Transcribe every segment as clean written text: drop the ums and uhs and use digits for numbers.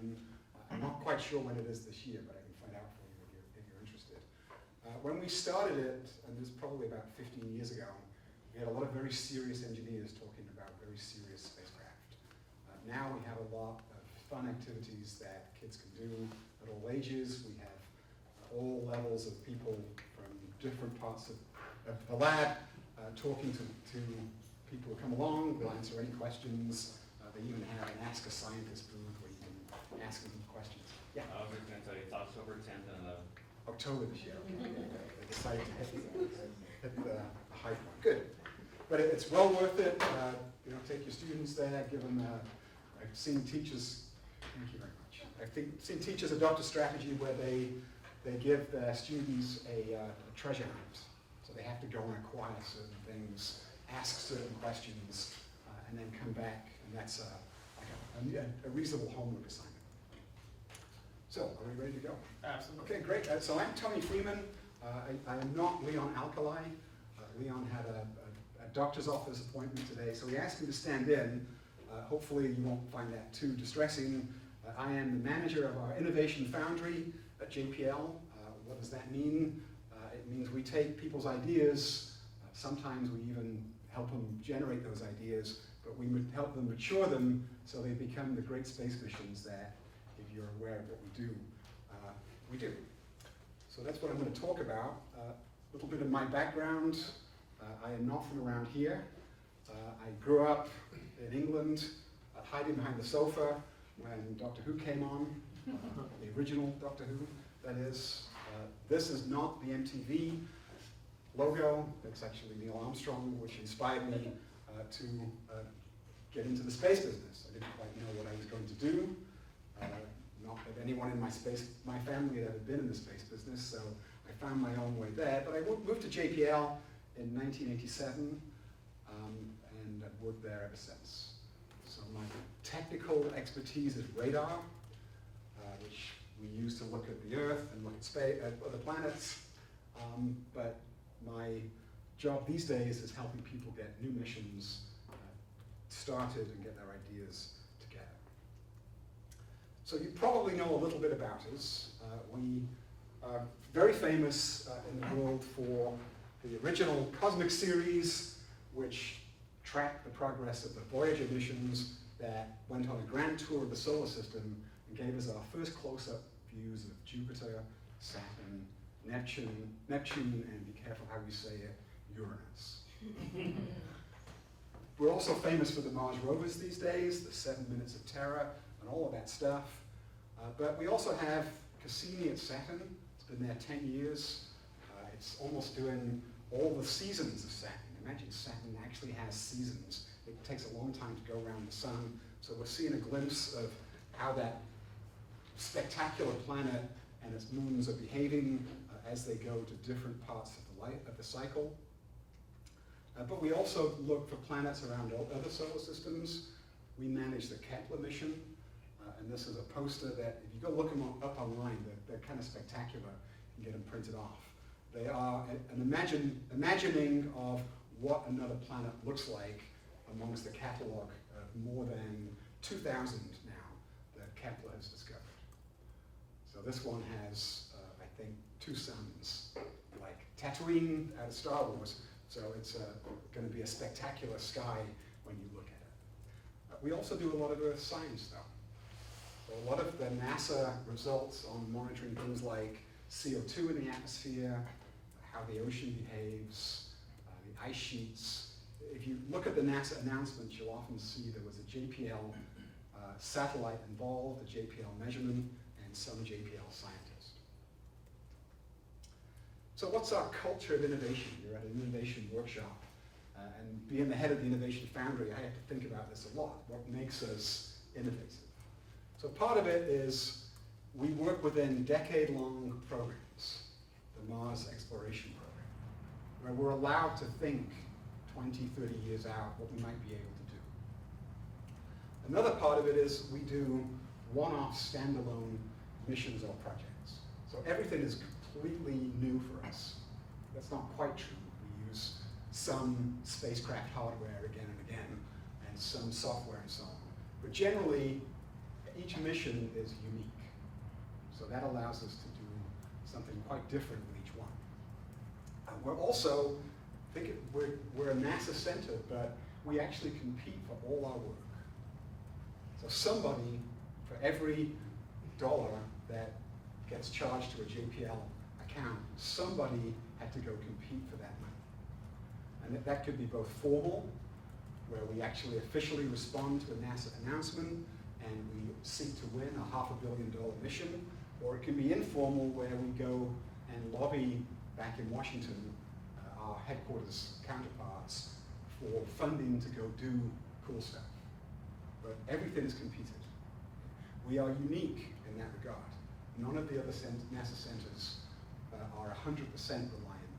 mission. I'm not quite sure when it is this year, but I can find out for you if you're interested. When we started it, and this is probably about 15 years ago, we had a lot of very serious engineers talking about very serious spacecraft. Now we have a lot of fun activities that kids can do at all ages. We have all levels of people from different parts of the lab talking to people who come along. We'll answer any questions. They even have an Ask a Scientist booth where you can ask them questions. Yeah? I was just going to tell you, it's October 10th and 11th. October this year. Okay. They decided to hit the hype one. Good. But it's well worth it. Take your students there, give them I've seen teachers, thank you very much. I've seen teachers adopt a strategy where they give their students a treasure hunt. So they have to go and acquire certain things, ask certain questions, and then come back, and that's a reasonable homework assignment. So, are we ready to go? Absolutely. Okay, great. So I'm Tony Freeman. I am not Leon Alkali. Leon had a doctor's office appointment today, so we asked him to stand in. Hopefully you won't find that too distressing. I am the manager of our Innovation Foundry at JPL. What does that mean? It means we take people's ideas, sometimes we even help them generate those ideas, but we help them mature them so they become the great space missions that, if you're aware of what we do, we do. So that's what I'm going to talk about. A little bit of my background. I am not from around here. I grew up in England, hiding behind the sofa when Doctor Who came on, the original Doctor Who, that is. This is not the MTV logo. It's actually Neil Armstrong, which inspired me to get into the space business. I didn't quite know what I was going to do. Not that anyone in my family had ever been in the space business, so I found my own way there. But I moved to JPL in 1987, and I've worked there ever since. So my technical expertise is radar, which we use to look at the Earth and look at space, at other planets. But my job these days is helping people get new missions started and get their ideas together. So you probably know a little bit about us. We are very famous in the world for the original Cosmic series, which tracked the progress of the Voyager missions that went on a grand tour of the solar system and gave us our first close-up views of Jupiter, Saturn, Neptune, and be careful how you say it, Uranus. We're also famous for the Mars rovers these days, the 7 Minutes of Terror, and all of that stuff. But we also have Cassini at Saturn. It's been there 10 years. It's almost doing all the seasons of Saturn. Imagine Saturn actually has seasons. It takes a long time to go around the sun. So we're seeing a glimpse of how that spectacular planet and its moons are behaving as they go to different parts of the cycle. But we also look for planets around other solar systems. We manage the Kepler mission, and this is a poster that, if you go look them up online, they're kind of spectacular. You can get them printed off. They are an imagining of what another planet looks like amongst the catalog of more than 2,000 now that Kepler has discovered. So this one has, I think, 2 suns, like Tatooine out of Star Wars. So it's going to be a spectacular sky when you look at it. We also do a lot of Earth science, though. So a lot of the NASA results on monitoring things like CO2 in the atmosphere, how the ocean behaves, the ice sheets. If you look at the NASA announcements, you'll often see there was a JPL satellite involved, a JPL measurement, and some JPL scientist. So what's our culture of innovation? You're at an innovation workshop, and being the head of the Innovation Foundry, I have to think about this a lot. What makes us innovative? So part of it is we work within decade-long programs, the Mars Exploration Program, where we're allowed to think 20, 30 years out what we might be able to do. Another part of it is we do one-off standalone missions or projects. So everything is completely new for us. That's not quite true. We use some spacecraft hardware again and again, and some software and so on. But generally, each mission is unique. So that allows us to do something quite different with each one. We're also, we're a NASA center, but we actually compete for all our work. So somebody, for every dollar that gets charged to a JPL account, somebody had to go compete for that money. And that could be both formal, where we actually officially respond to a NASA announcement and we seek to win a $500 million mission, or it can be informal, where we go and lobby back in Washington, our headquarters counterparts, for funding to go do cool stuff. But everything is competed. We are unique in that regard. None of the other NASA centers are 100% reliant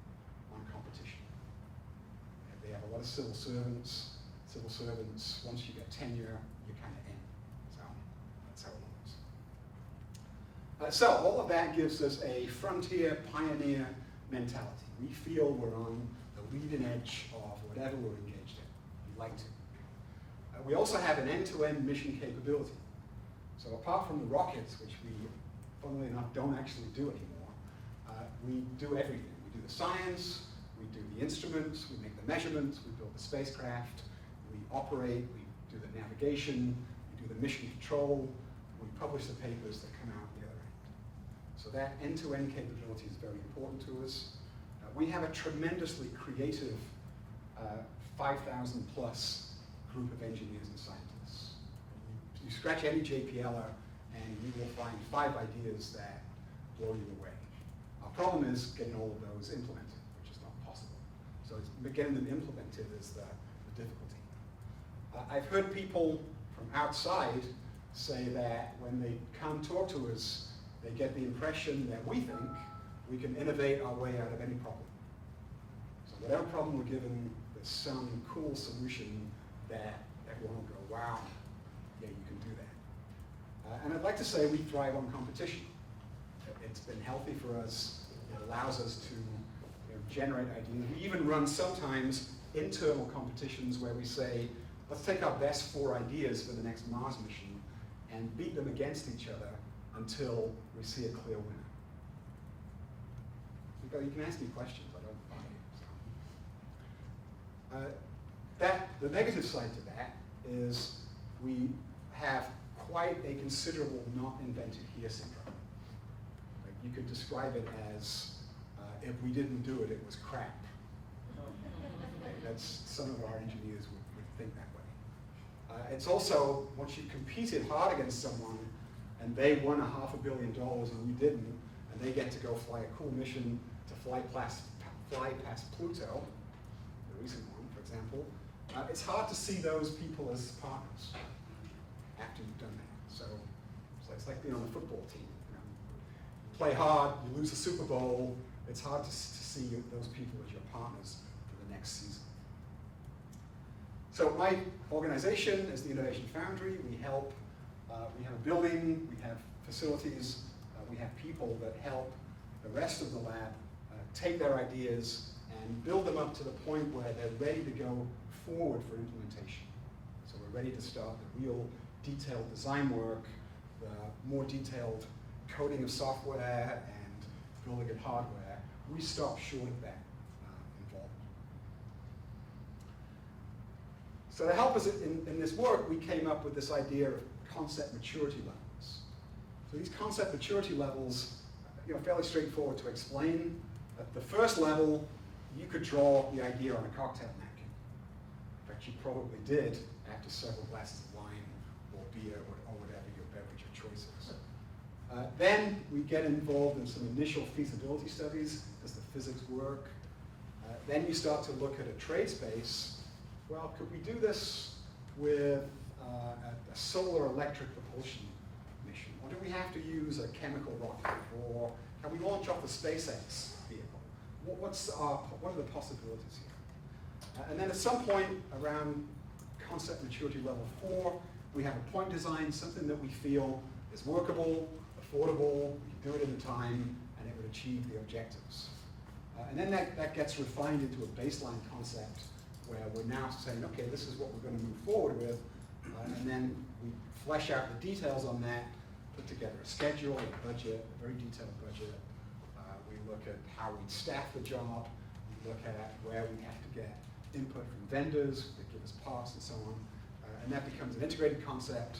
on competition. They have a lot of civil servants. Civil servants, once you get tenure, you're kind of in. So that's how it works. So all of that gives us a frontier pioneer mentality. We feel we're on the leading edge of whatever we're engaged in. We'd like to. We also have an end-to-end mission capability. So apart from the rockets, which we, funnily enough, don't actually do anymore, we do everything. We do the science, we do the instruments, we make the measurements, we build the spacecraft, we operate, we do the navigation, we do the mission control, we publish the papers that come out the other end. So that end-to-end capability is very important to us. We have a tremendously creative 5,000 plus group of engineers and scientists. You scratch any JPLer and you will find 5 ideas that blow you away. Our problem is getting all of those implemented, which is not possible. So getting them implemented is the difficulty. I've heard people from outside say that when they come talk to us, they get the impression that we think we can innovate our way out of any problem. So whatever problem we're given, there's some cool solution that everyone will go, wow, yeah, you can do that. And I'd like to say we thrive on competition. It's been healthy for us. It allows us to generate ideas. We even run sometimes internal competitions where we say, let's take our best 4 ideas for the next Mars mission and beat them against each other until we see a clear winner. You can ask me questions, I don't find it. The negative side to that is we have quite a considerable not invented here syndrome. Like you could describe it as if we didn't do it, it was crap. That's some of our engineers would think that way. It's also, once you've competed hard against someone and they won $500 million and you didn't, and they get to go fly a cool mission to fly past Pluto, the recent one, for example, it's hard to see those people as partners after you've done that. So it's like being on a football team. You play hard, you lose the Super Bowl, it's hard to see those people as your partners for the next season. So my organization is the Innovation Foundry. We help, we have a building, we have facilities, we have people that help the rest of the lab take their ideas and build them up to the point where they're ready to go forward for implementation. So we're ready to start the real detailed design work, the more detailed coding of software and building of hardware. We stop short of that involvement. So to help us in this work, we came up with this idea of concept maturity levels. So these concept maturity levels, fairly straightforward to explain. At the first level, you could draw the idea on a cocktail napkin. In fact, you probably did after several glasses of wine or beer or whatever your beverage of choice is. Then we get involved in some initial feasibility studies. Does the physics work? Then you start to look at a trade space. Well, could we do this with a solar electric propulsion mission? Or do we have to use a chemical rocket? Or can we launch off the SpaceX vehicle? What are the possibilities here? And then at some point around concept maturity level 4, we have a point design, something that we feel is workable, affordable, we can do it in the time, and it would achieve the objectives. And then that gets refined into a baseline concept where we're now saying, okay, this is what we're going to move forward with, and then we flesh out the details on that, put together a schedule, a budget, a very detailed budget. We look at how we staff the job. We look at where we have to get input from vendors that give us parts and so on. And that becomes an integrated concept.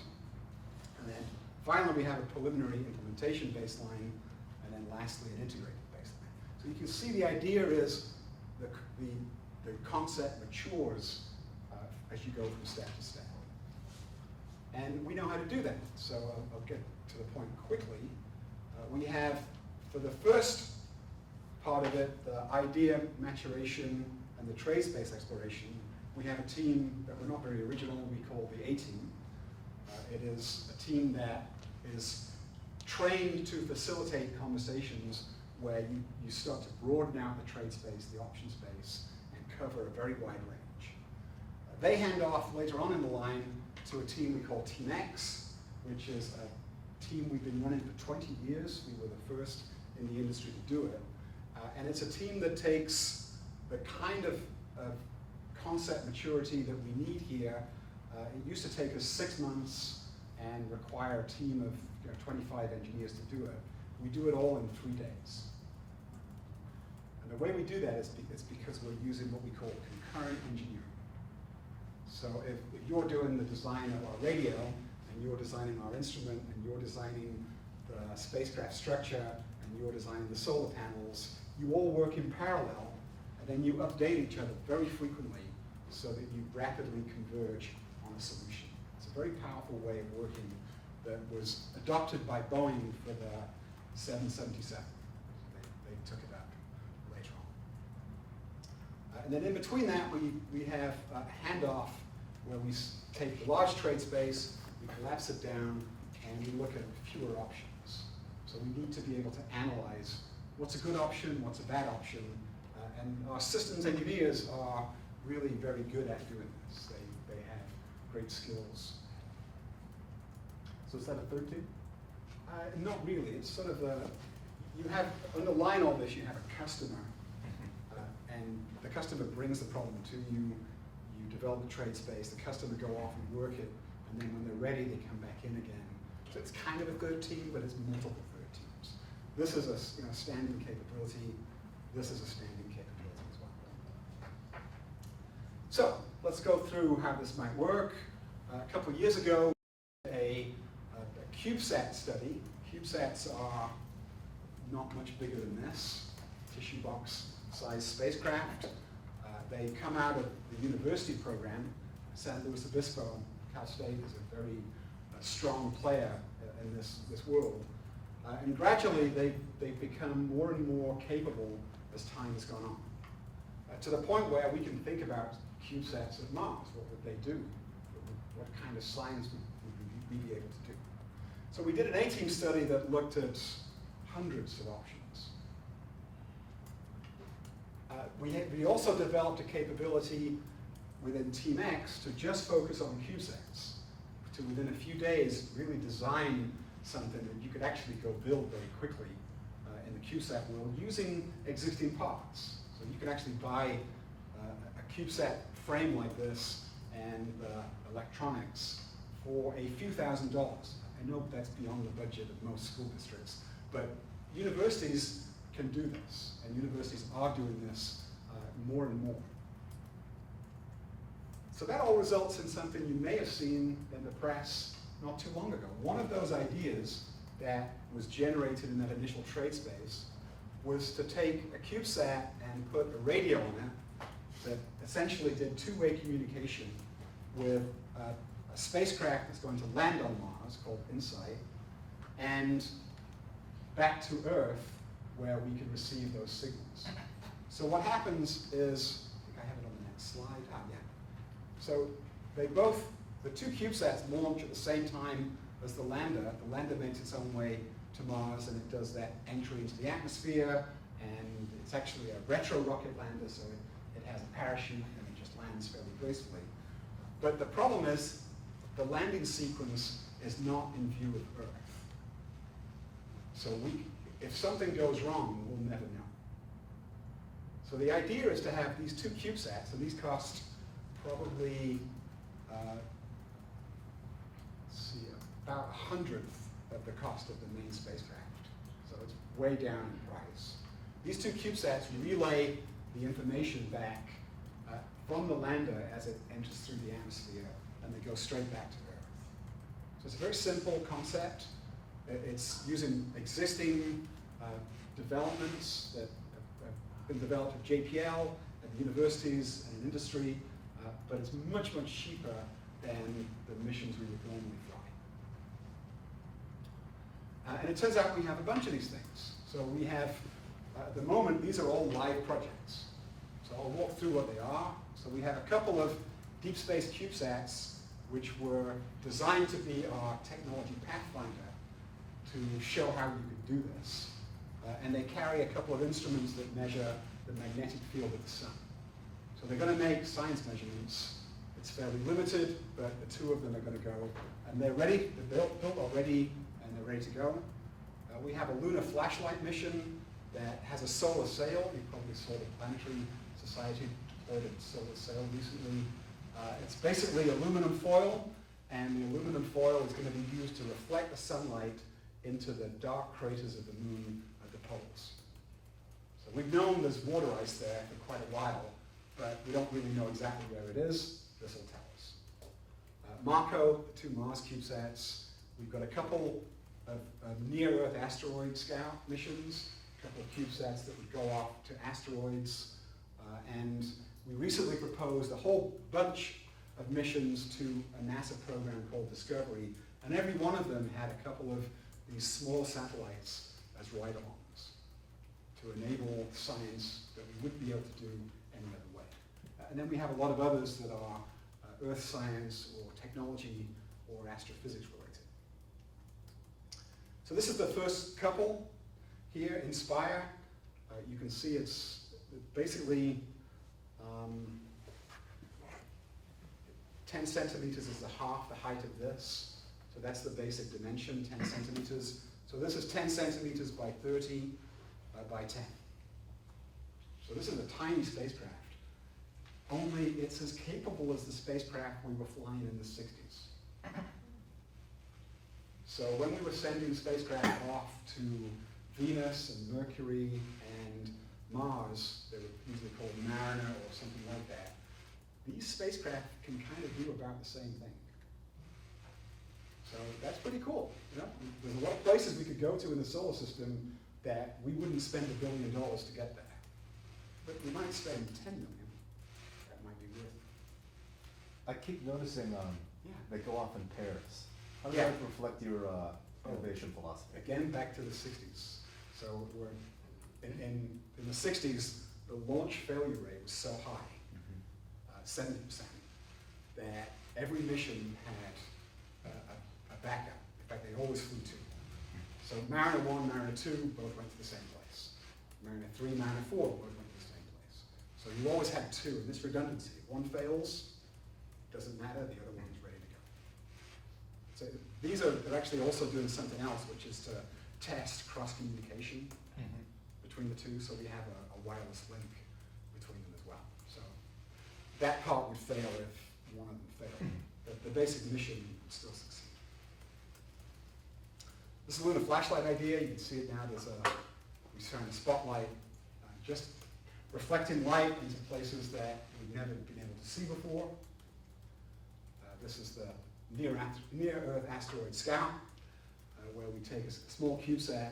And then finally, we have a preliminary implementation baseline. And then lastly, an integrated baseline. So you can see the idea is the concept matures as you go from step to step. And we know how to do that. So I'll get to the point quickly. We have, for the first part of it, the idea maturation and the trade space exploration, we have a team that we're not very original, we call the A-team. It is a team that is trained to facilitate conversations where you start to broaden out the trade space, the option space, and cover a very wide range. They hand off later on in the line to a team we call Team X, which is a team we've been running for 20 years. We were the first in the industry to do it. And it's a team that takes the kind of concept maturity that we need here. It used to take us 6 months and require a team of 25 engineers to do it. We do it all in 3 days. And the way we do that is because we're using what we call concurrent engineering. So if you're doing the design of our radio, and you're designing our instrument, and you're designing the spacecraft structure, and you're designing the solar panels, you all work in parallel, and then you update each other very frequently so that you rapidly converge on a solution. It's a very powerful way of working that was adopted by Boeing for the 777. They took it up later on. And then in between that, we have a handoff where we take the large trade space, we collapse it down, and we look at fewer options. So we need to be able to analyze what's a good option, what's a bad option, and our systems engineers are really very good at doing this. They have great skills. So is that a third team? Not really. It's sort of you have, underlying all this, you have a customer, and the customer brings the problem to you. You develop the trade space, the customer go off and work it, and then when they're ready, they come back in again. So it's kind of a third team, but it's multiple third teams. This is a standing capability. This is a standing capability as well. So let's go through how this might work. A couple of years ago, a CubeSat study. CubeSats are not much bigger than this, tissue box size spacecraft. They come out of the university program. San Luis Obispo, Cal State is a very strong player in this world. And gradually they've become more and more capable as time has gone on. To the point where we can think about CubeSats at Mars. What would they do? What kind of science would we be able to do? So we did an A-team study that looked at hundreds of options. We also developed a capability within Team X to just focus on CubeSats, to within a few days really design something that you could actually go build very quickly in the CubeSat world using existing parts. So you could actually buy a CubeSat frame like this and electronics for a few $1,000s. I know that's beyond the budget of most school districts, but universities can do this, and universities are doing this more and more. So that all results in something you may have seen in the press not too long ago. One of those ideas that was generated in that initial trade space was to take a CubeSat and put a radio on it that essentially did two-way communication with a spacecraft that's going to land on Mars called InSight, and back to Earth where we can receive those signals. So what happens is, I think I have it on the next slide. Yeah. So the two CubeSats launch at the same time as the lander. The lander makes its own way to Mars, and it does that entry into the atmosphere, and it's actually a retro rocket lander, so it has a parachute and it just lands fairly gracefully. But the problem is the landing sequence is not in view of Earth. So if something goes wrong, we'll never know. So the idea is to have these two CubeSats, and these cost probably about 1/100 of the cost of the main spacecraft. So it's way down in price. These two CubeSats relay the information back from the lander as it enters through the atmosphere, and they go straight back to Earth. So it's a very simple concept. It's using existing developments that have been developed at JPL, at the universities, and in industry, but it's much, much cheaper than the missions we would normally fly. And it turns out we have a bunch of these things. So we have, at the moment, these are all live projects. So I'll walk through what they are. So we have a couple of deep space CubeSats which were designed to be our technology pathfinder to show how you could do this. And they carry a couple of instruments that measure the magnetic field of the sun. So they're going to make science measurements. It's fairly limited, but the two of them are going to go. And they're ready, they're built already, and they're ready to go. We have a lunar flashlight mission that has a solar sail. You probably saw the Planetary Society deployed a solar sail recently. It's basically aluminum foil, and the aluminum foil is going to be used to reflect the sunlight into the dark craters of the moon at the poles. So we've known there's water ice there for quite a while, but we don't really know exactly where it is. This will tell us. Marco, the two Mars CubeSats. We've got a couple of near-Earth asteroid scout missions, a couple of CubeSats that would go off to asteroids, and we recently proposed a whole bunch of missions to a NASA program called Discovery, and every one of them had a couple of these small satellites as ride-alongs to enable science that we wouldn't be able to do any other way. And then we have a lot of others that are earth science or technology or astrophysics related. So this is the first couple here, Inspire. You can see it's basically 10 centimeters is half the height of this. So that's the basic dimension, 10 centimeters. So this is 10 centimeters by 30 by 10. So this is a tiny spacecraft. Only it's as capable as the spacecraft we were flying in the 60s. So when we were sending spacecraft off to Venus and Mercury and Mars, they were usually called Mariner or something like that, these spacecraft can kind of do about the same thing. So that's pretty cool. You know? There's a lot of places we could go to in the solar system that we wouldn't spend $1 billion to get there. But we might spend 10 million. That might be worth it. I keep noticing they go off in pairs. How does Yeah. that reflect your innovation philosophy? Again, back to the 60s. So we're in the 60s, the launch failure rate was so high, 70%, that every mission had a backup. In fact, they always flew two. So Mariner 1, Mariner 2 both went to the same place. Mariner 3, Mariner 4 both went to the same place. So you always had two, and this redundancy. If one fails, doesn't matter, the other one's ready to go. So they're actually also doing something else, which is to test cross-communication between the two, so we have a wireless link between them as well. So that part would fail if one of them failed. But the basic mission would still succeed. This is a lunar flashlight idea. You can see it now. We shine a spotlight, just reflecting light into places that we've never been able to see before. This is the near-Earth asteroid scout, where we take a small CubeSat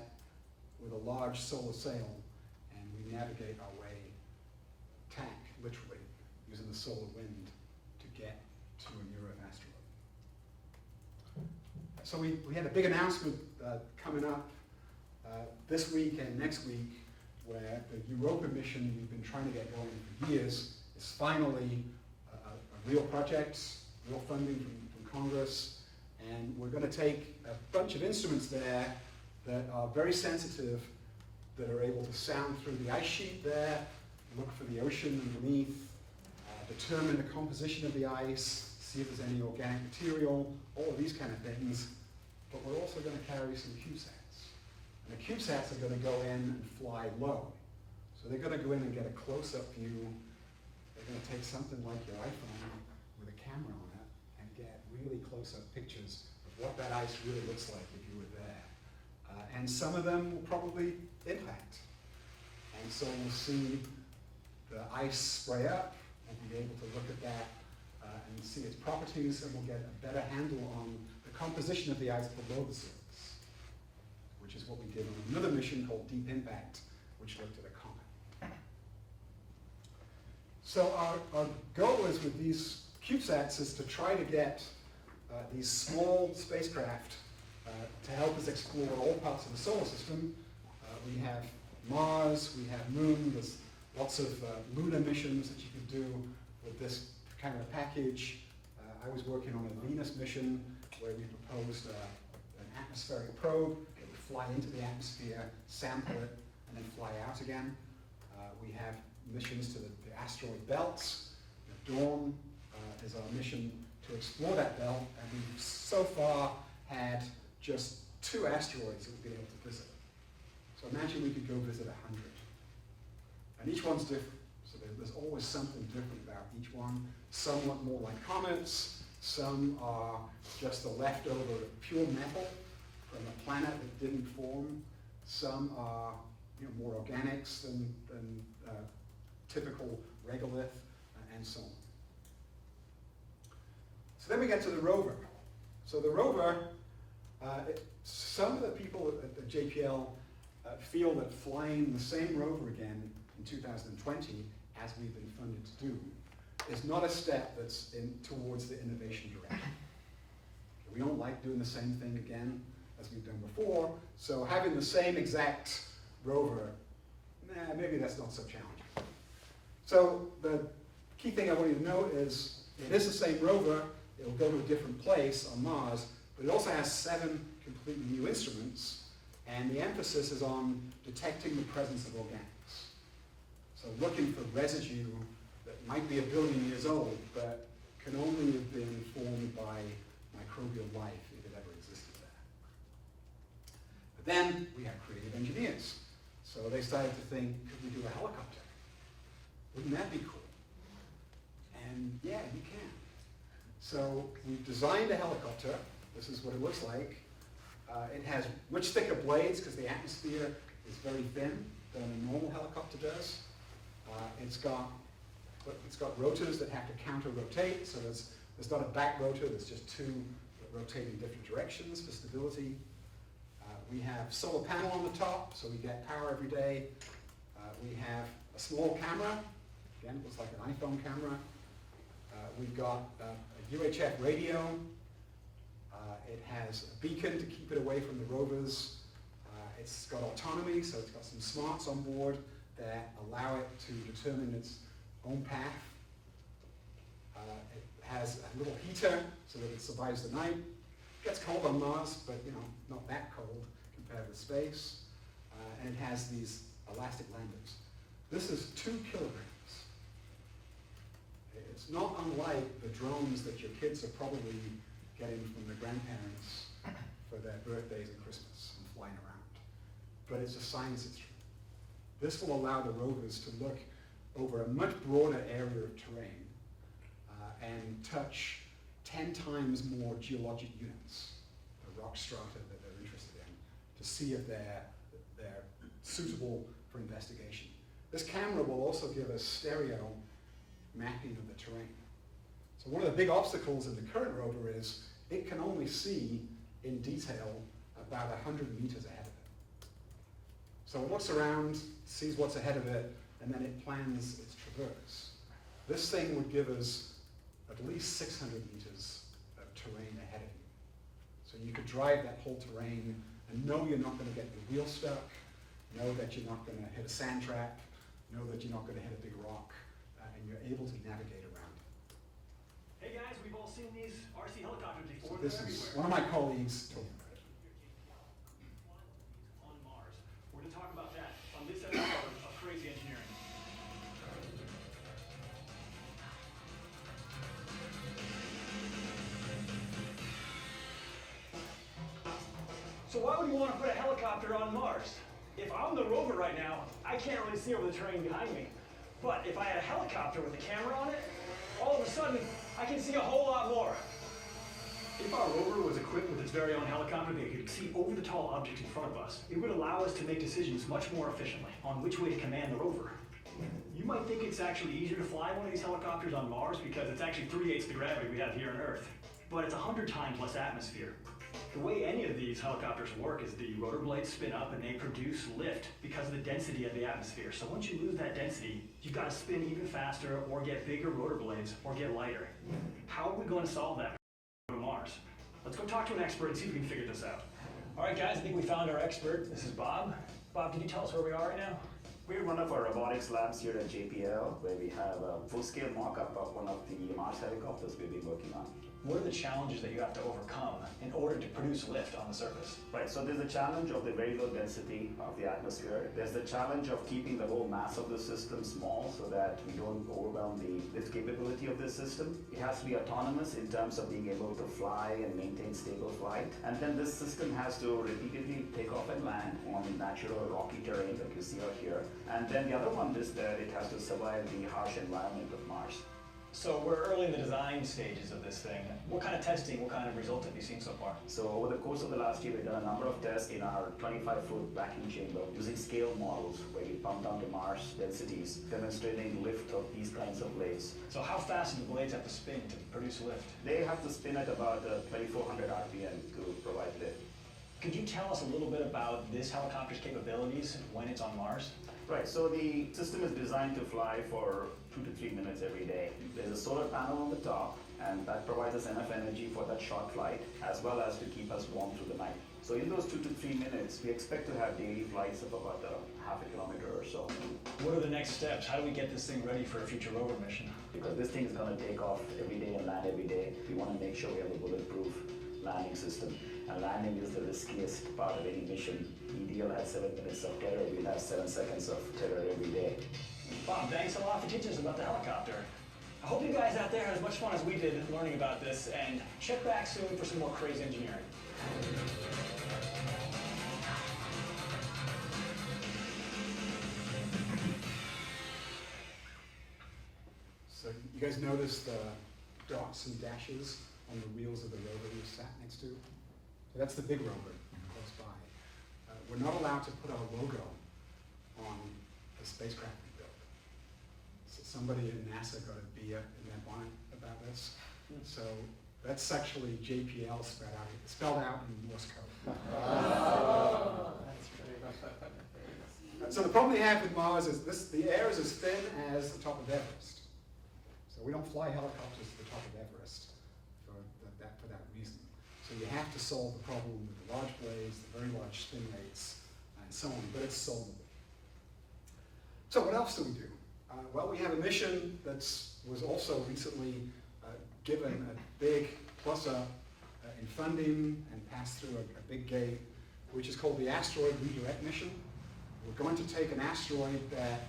with a large solar sail, and we navigate our way, tank, literally, using the solar wind to get to a near-Earth asteroid. So we had a big announcement coming up this week and next week, where the Europa mission we've been trying to get going for years is finally a real project, real funding from Congress, and we're going to take a bunch of instruments there that are very sensitive, that are able to sound through the ice sheet there, look for the ocean underneath, determine the composition of the ice, see if there's any organic material, all of these kind of things. But we're also going to carry some CubeSats. And the CubeSats are going to go in and fly low. So they're going to go in and get a close-up view. They're going to take something like your iPhone with a camera on it and get really close-up pictures of what that ice really looks like if you were there. And some of them will probably impact. And so we'll see the ice spray up, we'll be able to look at that and see its properties, and we'll get a better handle on the composition of the ice below the surface, which is what we did on another mission called Deep Impact, which looked at a comet. So our goal is with these CubeSats is to try to get these small spacecraft to help us explore all parts of the solar system. We have Mars, we have Moon, there's lots of lunar missions that you could do with this kind of package. I was working on a Venus mission where we proposed an atmospheric probe that would fly into the atmosphere, sample it, and then fly out again. We have missions to the asteroid belts. Dawn is our mission to explore that belt, and we've so far had just 2 asteroids that we've been able to visit. So imagine we could go visit 100. And each one's different. So there's always something different about each one. Some look more like comets. Some are just the leftover of pure metal from a planet that didn't form. Some are more organics than typical regolith, and so on. So then we get to the rover. So the rover, some of the people at the JPL feel that flying the same rover again in 2020, as we've been funded to do, is not a step that's towards the innovation direction. We don't like doing the same thing again as we've done before, so having the same exact rover, maybe that's not so challenging. So the key thing I want you to note is it is the same rover. It'll go to a different place on Mars, but it also has 7 completely new instruments, and the emphasis is on detecting the presence of organics. So looking for residue that might be 1 billion years old, but can only have been formed by microbial life if it ever existed there. But then we have creative engineers. So they started to think, could we do a helicopter? Wouldn't that be cool? And yeah, you can. So we've designed a helicopter. This is what it looks like. It has much thicker blades because the atmosphere is very thin than a normal helicopter does. It's got rotors that have to counter-rotate, so there's not a back rotor, there's just 2 that rotate in different directions for stability. We have solar panel on the top, so we get power every day. We have a small camera. Again, it looks like an iPhone camera. We've got a UHF radio. It has a beacon to keep it away from the rovers. It's got autonomy, so it's got some smarts on board that allow it to determine its own path. It has a little heater so that it survives the night. It gets cold on Mars, but not that cold compared with space. And it has these elastic landers. This is 2 kilograms. It's not unlike the drones that your kids are probably getting from their grandparents for their birthdays and Christmas and flying around. But it's a science instrument. This will allow the rovers to look over a much broader area of terrain and touch 10 times more geologic units, the rock strata that they're interested in, to see if they're suitable for investigation. This camera will also give us stereo mapping of the terrain. So one of the big obstacles in the current rover is it can only see in detail about 100 meters ahead of it. So it looks around, sees what's ahead of it, and then it plans its traverse. This thing would give us at least 600 meters of terrain ahead of you. So you could drive that whole terrain and know you're not going to get your wheel stuck, know that you're not going to hit a sand trap, know that you're not going to hit a big rock, and you're able to navigate around it. Hey guys, we've all seen these RC helicopters before. So this is one of my colleagues told me about it. On Mars. We're going to talk about that on this episode of Crazy Engineering. So why would you want to put a helicopter on Mars? If I'm the rover right now, I can't really see over the terrain behind me. But if I had a helicopter with a camera on it, all of a sudden, I can see a whole lot more. If our rover was equipped with its very own helicopter that could see over the tall objects in front of us, it would allow us to make decisions much more efficiently on which way to command the rover. You might think it's actually easier to fly one of these helicopters on Mars because it's actually 3/8 the gravity we have here on Earth, but it's 100 times less atmosphere. The way any of these helicopters work is the rotor blades spin up and they produce lift because of the density of the atmosphere. So once you lose that density, you've got to spin even faster or get bigger rotor blades or get lighter. How are we going to solve that on Mars? Let's go talk to an expert and see if we can figure this out. All right, guys, I think we found our expert. This is Bob. Bob, can you tell us where we are right now? We're in one of our robotics labs here at JPL, where we have a full-scale mock-up of one of the Mars helicopters we've been working on. What are the challenges that you have to overcome in order to produce lift on the surface? Right, so there's the challenge of the very low density of the atmosphere. There's the challenge of keeping the whole mass of the system small so that we don't overwhelm the lift capability of this system. It has to be autonomous in terms of being able to fly and maintain stable flight. And then this system has to repeatedly take off and land on natural rocky terrain that you see out here. And then the other one is that it has to survive the harsh environment of Mars. So we're early in the design stages of this thing. What kind of testing, what kind of results have you seen so far? So over the course of the last year, we've done a number of tests in our 25-foot vacuum chamber using scale models where we pump down to Mars densities, demonstrating lift of these kinds of blades. So how fast do the blades have to spin to produce lift? They have to spin at about 2400 RPM to provide lift. Could you tell us a little bit about this helicopter's capabilities when it's on Mars? Right, so the system is designed to fly for 2 to 3 minutes every day. There's a solar panel on the top, and that provides us enough energy for that short flight, as well as to keep us warm through the night. So in those 2 to 3 minutes, we expect to have daily flights of about half a kilometer or so. What are the next steps? How do we get this thing ready for a future rover mission? Because this thing is going to take off every day and land every day, we want to make sure we have a bulletproof landing system. And landing is the riskiest part of any mission. EDL has 7 minutes of terror, we'll have 7 seconds of terror every day. Bob, thanks a lot for teaching us about the helicopter. I hope you guys out there had as much fun as we did learning about this, and check back soon for some more crazy engineering. So you guys notice the dots and dashes on the wheels of the rover we sat next to? So that's the big rover close by. We're not allowed to put our logo on the spacecraft we built. So somebody at NASA got a beer in their bonnet about this. So that's actually JPL spelled out in Morse code. That's great. So the problem they have with Mars is the air is as thin as the top of Everest. So we don't fly helicopters to the top of Everest for that reason. So you have to solve the problem with the large blades, the very large spin rates, and so on, but it's solvable. So what else do we do? Well, we have a mission that was also recently given a big plus up in funding and passed through a big gate, which is called the Asteroid Redirect Mission. We're going to take an asteroid that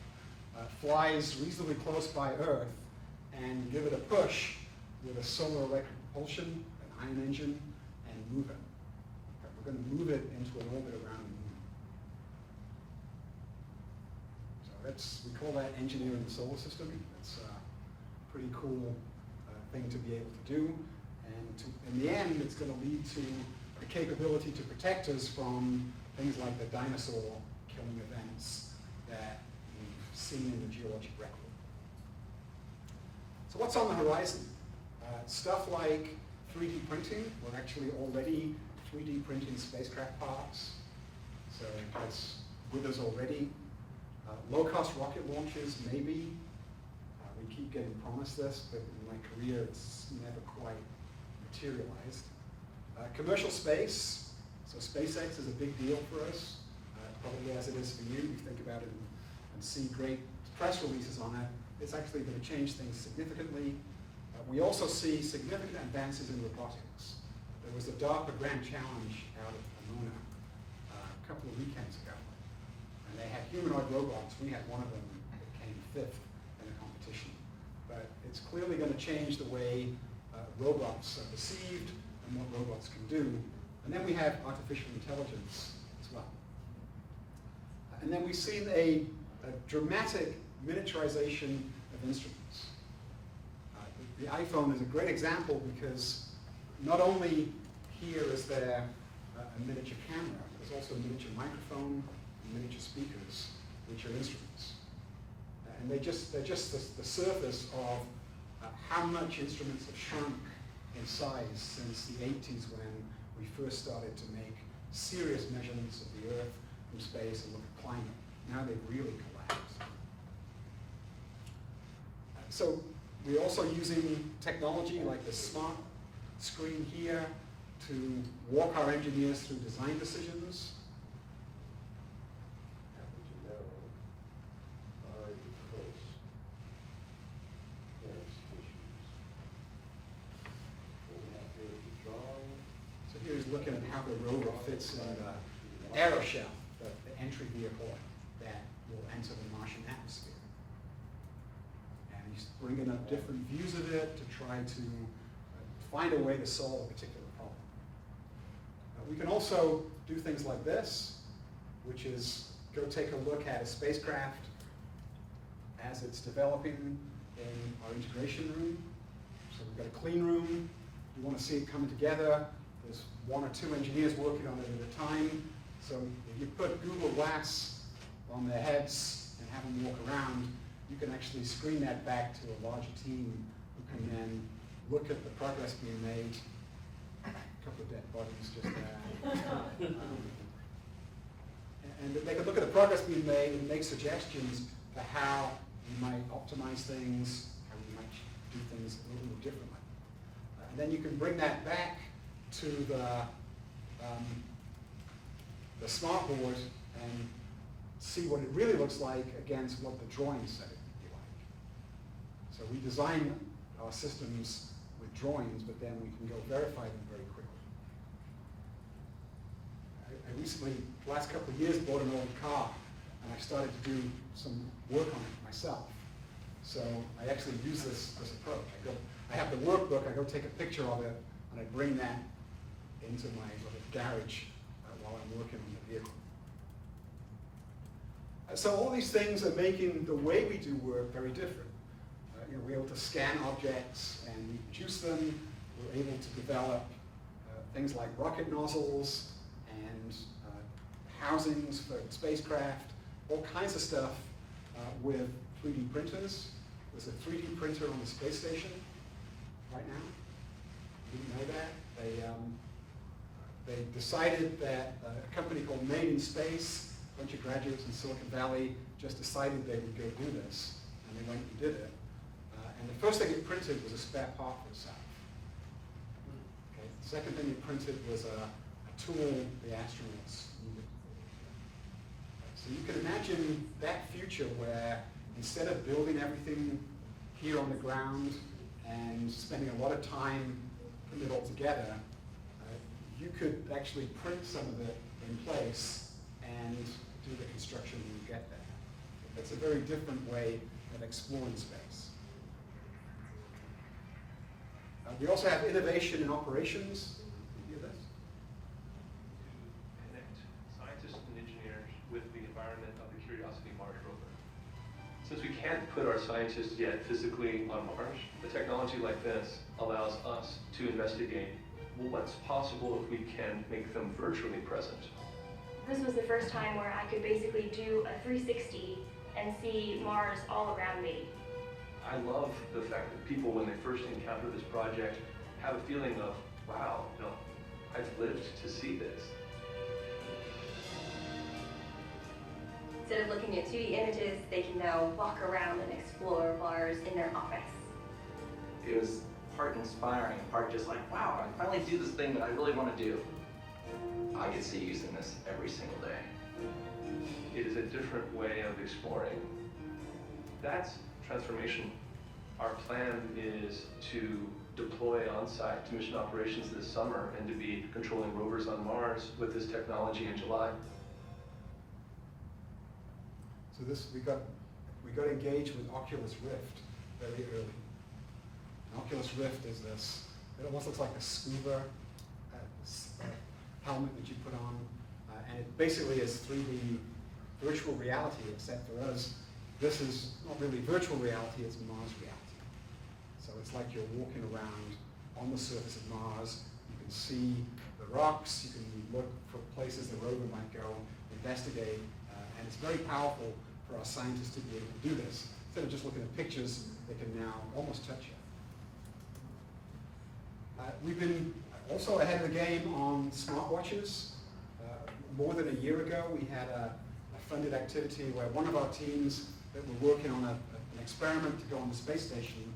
flies reasonably close by Earth and give it a push with a solar electric propulsion, an ion engine, and move it. We're going to move it into an orbit around the moon. So we call that engineering the solar system. It's a pretty cool thing to be able to do. And in the end, it's going to lead to the capability to protect us from things like the dinosaur killing events that we've seen in the geologic record. So what's on the horizon? Stuff like 3D printing. We're actually already 3D printing spacecraft parts. So that's with us already. Low-cost rocket launches, maybe. We keep getting promised this, but in my career, it's never quite materialized. Commercial space. So SpaceX is a big deal for us, probably as it is for you. You think about it and see great press releases on it. It's actually going to change things significantly. We also see significant advances in robotics. There was the DARPA Grand Challenge out of Pomona a couple of weekends ago. And they had humanoid robots. We had one of them that came 5th in the competition. But it's clearly going to change the way robots are perceived and what robots can do. And then we have artificial intelligence as well. And then we've seen a dramatic miniaturization of instruments. The iPhone is a great example because not only here is there a miniature camera, there's also a miniature microphone and miniature speakers, which are instruments. And they're just the surface of how much instruments have shrunk in size since the 80s when we first started to make serious measurements of the Earth from space and look at climate. Now they've really collapsed. So we're also using technology like the smart screen here to walk our engineers through design decisions. So here's looking at how the rover fits in the aeroshell, the entry vehicle that will enter the Martian atmosphere. And he's bringing up different views of it to try to find a way to solve a particular problem. We can also do things like this, which is go take a look at a spacecraft as it's developing in our integration room. So we've got a clean room. You want to see it coming together. There's 1 or 2 engineers working on it at a time. So if you put Google Glass on their heads and have them walk around, you can actually screen that back to a larger team who can then look at the progress being made. A couple of dead bodies just there. And they can look at the progress being made and make suggestions for how you might optimize things, how you might do things a little more differently. And then you can bring that back to the smart board and see what it really looks like against what the drawings said it would be like. So we design our systems with drawings, but then we can go verify them very quickly. I recently, the last couple of years, bought an old car, and I started to do some work on it myself. So I actually use this approach. I have the workbook, I go take a picture of it, and I bring that into my little garage while I'm working on the vehicle. So all these things are making the way we do work very different. We're able to scan objects and reproduce them. We're able to develop things like rocket nozzles and housings for spacecraft, all kinds of stuff with 3D printers. There's a 3D printer on the space station right now. Didn't know that. They decided that a company called Made in Space, a bunch of graduates in Silicon Valley, just decided they would go do this, and they went and did it. And the first thing it printed was a spare part for itself. Okay. The second thing it printed was a tool the astronauts needed. So you can imagine that future where instead of building everything here on the ground and spending a lot of time putting it all together, you could actually print some of it in place and do the construction when you get there. That's a very different way of exploring space. We also have innovation in operations. You hear this? Connect scientists and engineers with the environment of the Curiosity Mars rover. Since we can't put our scientists yet physically on Mars, a technology like this allows us to investigate, well, what's possible if we can make them virtually present. This was the first time where I could basically do a 360 and see Mars all around me. I love the fact that people, when they first encounter this project, have a feeling of, wow, I've lived to see this. Instead of looking at 2D images, they can now walk around and explore Mars in their office. It was part inspiring, part just like, wow, I finally do this thing that I really want to do. I could see using this every single day. It is a different way of exploring. That's transformation. Our plan is to deploy on-site to mission operations this summer and to be controlling rovers on Mars with this technology in July. So we got engaged with Oculus Rift very early. And Oculus Rift is this, it almost looks like a scuba helmet that you put on, and it basically is 3D virtual reality, except for us, this is not really virtual reality, it's Mars reality. So it's like you're walking around on the surface of Mars, see the rocks, you can look for places the rover might go, investigate, and it's very powerful for our scientists to be able to do this. Instead of just looking at pictures, they can now almost touch it. We've been also ahead of the game on smartwatches. More than a year ago, we had a funded activity where one of our teams that were working on an experiment to go on the space station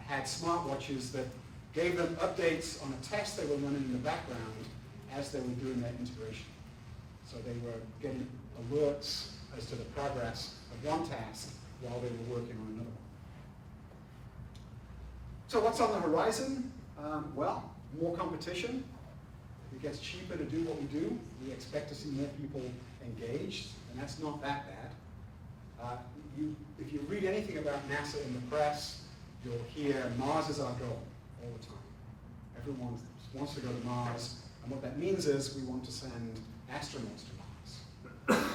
had smartwatches that gave them updates on a test they were running in the background as they were doing their integration. So they were getting alerts as to the progress of one task while they were working on another one. So what's on the horizon? Well, more competition. It gets cheaper to do what we do. We expect to see more people engaged, and that's not that bad. If you read anything about NASA in the press, you'll hear Mars is our goal all the time. Everyone wants to go to Mars, and what that means is we want to send astronauts to Mars.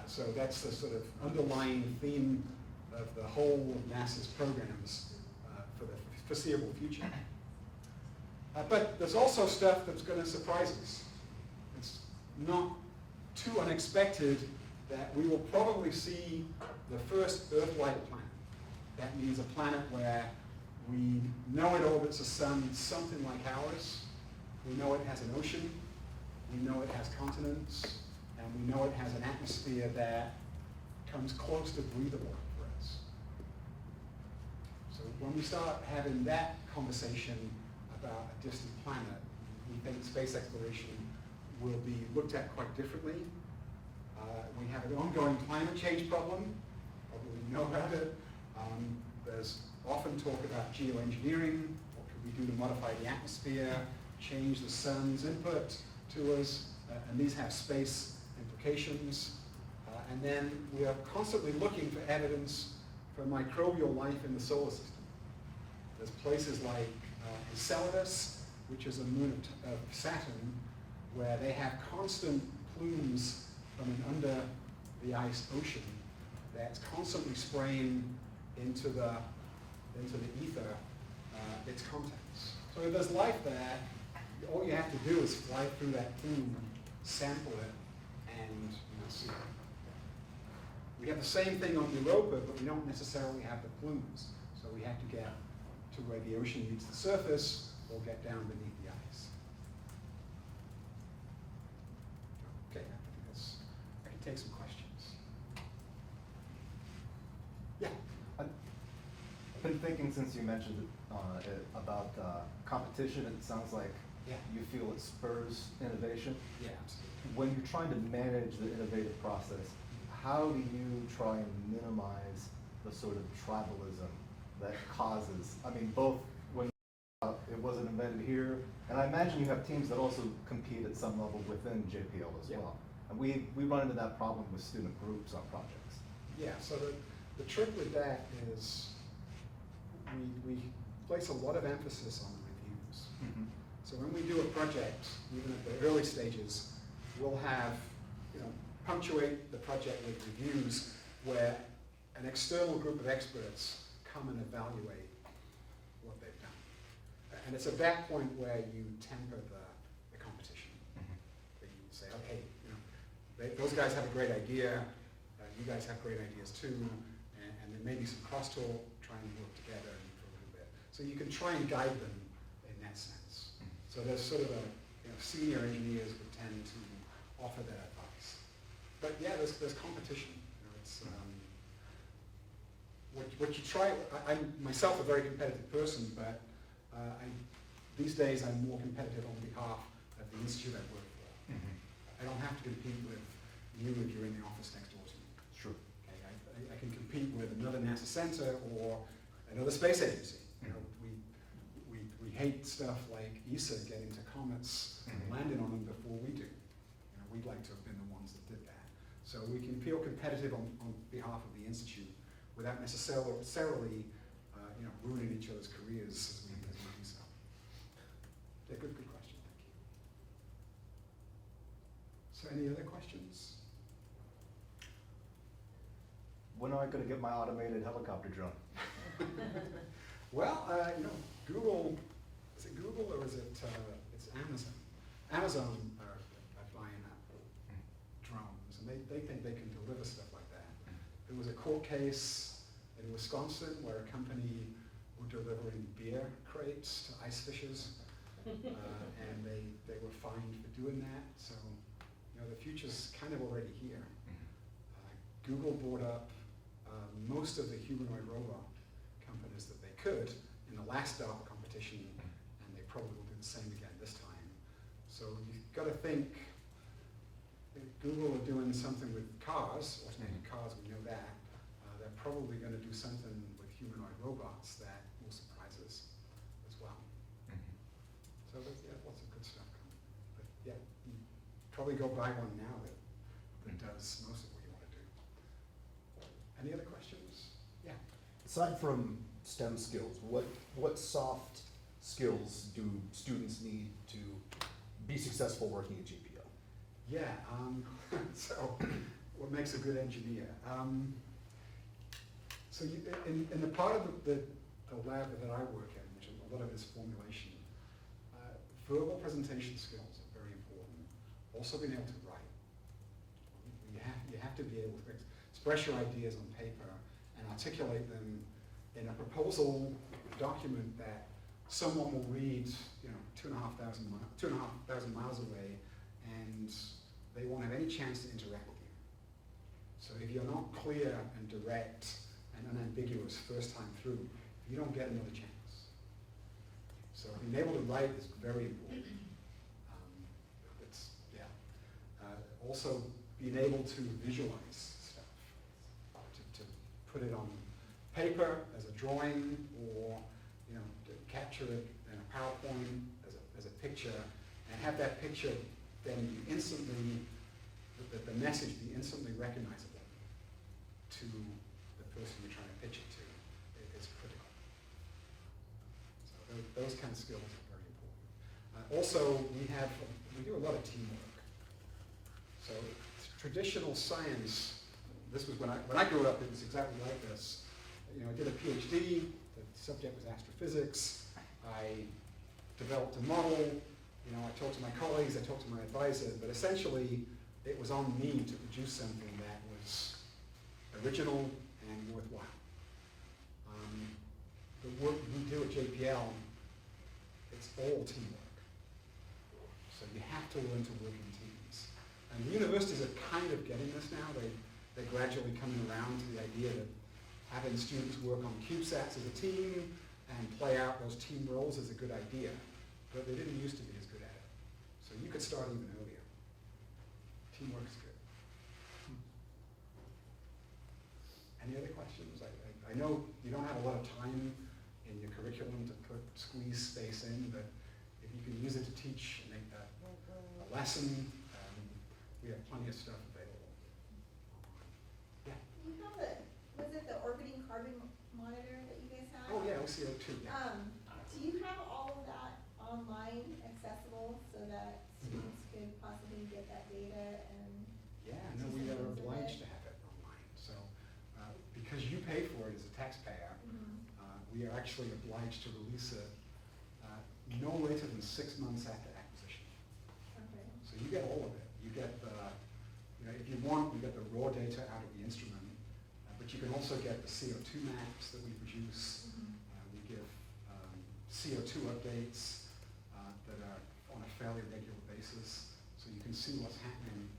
So that's the sort of underlying theme of the whole of NASA's programs for the foreseeable future. But there's also stuff that's going to surprise us. It's not too unexpected that we will probably see the first Earth-like planet. That means a planet where we know it orbits a sun something like ours. We know it has an ocean. We know it has continents. And we know it has an atmosphere that comes close to breathable for us. So when we start having that conversation about a distant planet, we think space exploration will be looked at quite differently. We have an ongoing climate change problem. Probably know about it. There's often talk about geoengineering. What can we do to modify the atmosphere, change the sun's input to us, and these have space implications. And then we are constantly looking for evidence for microbial life in the solar system. There's places like Enceladus, which is a moon of Saturn, where they have constant plumes coming under the ice ocean that's constantly spraying into the ether its contents. So if there's life there, all you have to do is fly through that plume, sample it, and see it. We have the same thing on Europa, but we don't necessarily have the plumes. So we have to get to where the ocean meets the surface or get down beneath the ice. Okay, I can take some questions. Yeah? I've been thinking since you mentioned about competition. It sounds like you feel it spurs innovation. Yeah, absolutely. When you're trying to manage the innovative process, how do you try and minimize the sort of tribalism that causes, I mean, both when it wasn't invented here, and I imagine you have teams that also compete at some level within JPL as well. And we run into that problem with student groups on projects. Yeah, so the trick with that is we place a lot of emphasis on reviews. Mm-hmm. So when we do a project, even at the early stages, we'll have, punctuate the project with reviews where an external group of experts come and evaluate what they've done. And it's at that point where you temper the competition. Mm-hmm. That you say, okay, those guys have a great idea, you guys have great ideas too, and there may be some crosstalk, trying to work together for a little bit. So you can try and guide them in that sense. So there's sort of senior engineers would tend to offer that advice. But yeah, there's competition. It's what you try. I'm myself a very competitive person, but these days I'm more competitive on behalf of the institute I work for. Mm-hmm. I don't have to compete with you if you're in the office next door to me. Sure. Okay, I can compete with another NASA center or another space agency. We hate stuff like ESA getting to comets and landing on them before we do. We'd like to have been the ones that did that. So we can feel competitive on behalf of the institute without necessarily ruining each other's careers as we do so. Yeah, good question, thank you. So any other questions? When am I going to get my automated helicopter drone? Well, Google, is it Google or is it, it's Amazon. Amazon are buying up drones, and they think they can deliver stuff like that. There was a court case in Wisconsin where a company were delivering beer crates to ice fishers, and they were fined for doing that. So, you know, the future's kind of already here. Google bought up most of the humanoid robot companies that they could in the last DARPA competition, and they probably will do the same again this time. So you've got to think, if Google are doing something with cars, automated cars, we know that. They're probably going to do something with humanoid robots that will surprise us as well. So there's lots of good stuff coming. But yeah, you probably go buy one now that does most of what you want to do. Any other questions? Yeah. Aside from STEM skills, what soft skills do students need to be successful working at JPL? Yeah, so what makes a good engineer? So you, in the part of the lab that I work in, which a lot of it is formulation, verbal presentation skills are very important. Also being able to write. You have to be able to express your ideas on paper and articulate them in a proposal document that someone will read, you know, 2,500 miles away, and they won't have any chance to interact with you. So if you're not clear and direct and unambiguous first time through, you don't get another chance. So being able to write is very important. Also being able to visualize stuff, to put it on paper as a drawing, or you know, to capture it in a PowerPoint as a picture, and have that picture then be instantly, the message be instantly recognizable to the person you're trying to pitch it to. It's critical. So those kind of skills are very important. Also, we do a lot of teamwork. So traditional science, this was when I grew up, it was exactly like this. You know, I did a PhD, the subject was astrophysics. I developed a model, you know, I talked to my colleagues, I talked to my advisor, but essentially it was on me to produce something that was original and worthwhile. The work we do at JPL, it's all teamwork. So you have to learn to work in teams. And the universities are kind of getting this now. They're gradually coming around to the idea that having students work on CubeSats as a team and play out those team roles is a good idea. But they didn't used to be as good at it. So you could start even earlier. Teamwork is good. Any other questions? I know you don't have a lot of time in your curriculum to squeeze space in, but if you can use it to teach and make that a lesson, we have plenty of stuff available. Yeah. You have was it the orbiting carbon monitor that you guys have? Oh yeah, OCO2. Yeah. Do you have all of that online accessible so that students could possibly get that data and? Yeah, no, we are obliged to have it online. So because you pay for it as a taxpayer, we are actually obliged to release it no later than 6 months after acquisition. Okay. So you get all of it. You get the, you know, if you want, you get the raw data out of the instrument, but you can also get the CO2 maps that we produce. We give CO2 updates that are on a fairly regular basis, so you can see what's happening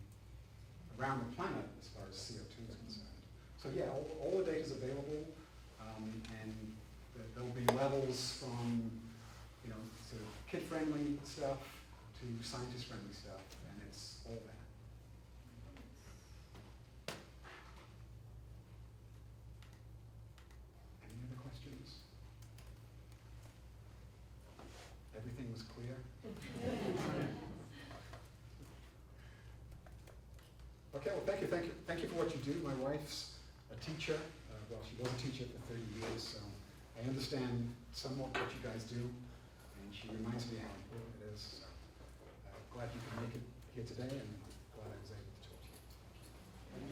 around the planet as far as CO2 is concerned. So yeah, all the data is available, and there'll be levels from, you know, sort of kid-friendly stuff to scientist-friendly stuff, and it's all that. Any other questions? Everything was clear? Okay, well, thank you for what you do. My wife's a teacher. Well, she was a teacher for 30 years, so I understand somewhat what you guys do, and she reminds me how important it is. So glad you could make it here today, and glad I was able to talk to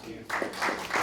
you. Thank you.